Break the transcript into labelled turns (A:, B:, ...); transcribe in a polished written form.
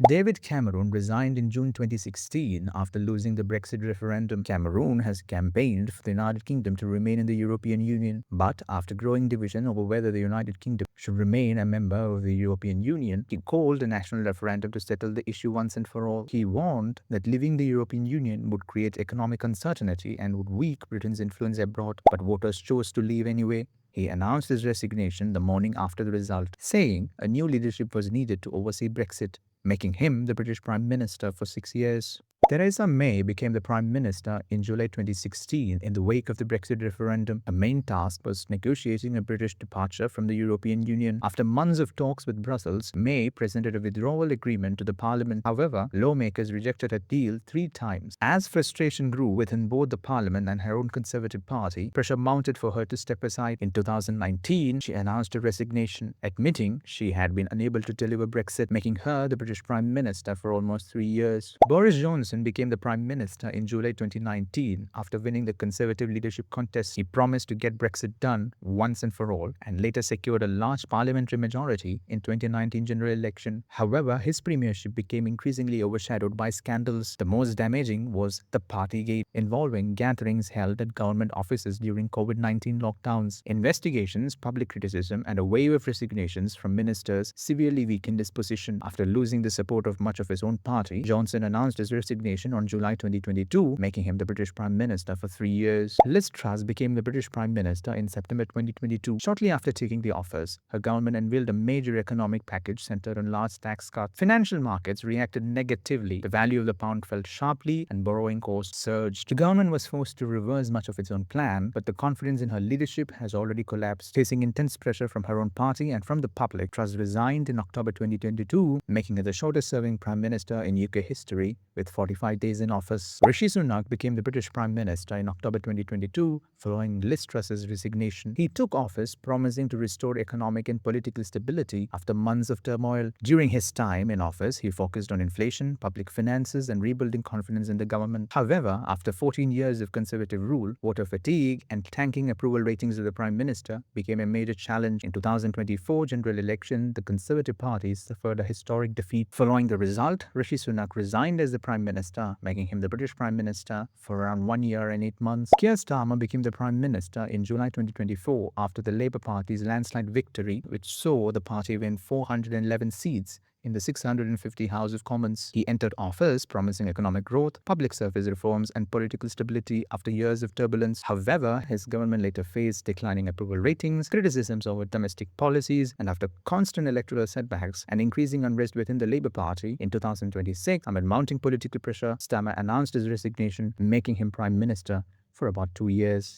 A: David Cameron resigned in June 2016 after losing the Brexit referendum. Cameron has campaigned for the United Kingdom to remain in the European Union, but after growing division over whether the United Kingdom should remain a member of the European Union, he called a national referendum to settle the issue once and for all. He warned that leaving the European Union would create economic uncertainty and would weaken Britain's influence abroad, but voters chose to leave anyway. He announced his resignation the morning after the result, saying a new leadership was needed to oversee Brexit, making him the British Prime Minister for 6 years. Theresa May became the Prime Minister in July 2016 in the wake of the Brexit referendum. Her main task was negotiating a British departure from the European Union. After months of talks with Brussels, May presented a withdrawal agreement to the Parliament. However, lawmakers rejected her deal 3 times. As frustration grew within both the Parliament and her own Conservative Party, pressure mounted for her to step aside. In 2019, she announced her resignation, admitting she had been unable to deliver Brexit, making her the British Prime Minister for almost 3 years. Boris Johnson became the Prime Minister in July 2019 after winning the Conservative leadership contest. He promised to get Brexit done once and for all and later secured a large parliamentary majority in 2019 general election. However, his premiership became increasingly overshadowed by scandals. The most damaging was the Partygate, involving gatherings held at government offices during COVID-19 lockdowns. Investigations, public criticism, and a wave of resignations from ministers severely weakened his position. After losing the support of much of his own party, Johnson announced his resignation on July 2022, making him the British Prime Minister for 3 years. Liz Truss became the British Prime Minister in September 2022. Shortly after taking the office, her government unveiled a major economic package centered on large tax cuts. Financial markets reacted negatively. The value of the pound fell sharply and borrowing costs surged. The government was forced to reverse much of its own plan, but the confidence in her leadership has already collapsed. Facing intense pressure from her own party and from the public, Truss resigned in October 2022, making her the shortest-serving Prime Minister in UK history with 45 days in office. Rishi Sunak became the British Prime Minister in October 2022 following Liz Truss's resignation. He took office promising to restore economic and political stability after months of turmoil. During his time in office, he focused on inflation, public finances, and rebuilding confidence in the government. However, after 14 years of Conservative rule, voter fatigue and tanking approval ratings of the Prime Minister became a major challenge. In 2024 general election, the Conservative Party suffered a historic defeat. Following the result, Rishi Sunak resigned as the Prime Minister, making him the British Prime Minister for around 1 year and 8 months. Keir Starmer became the Prime Minister in July 2024 after the Labour Party's landslide victory, which saw the party win 411 seats in the 650 House of Commons. He entered office promising economic growth, public service reforms, and political stability after years of turbulence. However, his government later faced declining approval ratings, criticisms over domestic policies, and after constant electoral setbacks and increasing unrest within the Labour Party, in 2026, amid mounting political pressure, Starmer announced his resignation, making him Prime Minister for about 2 years.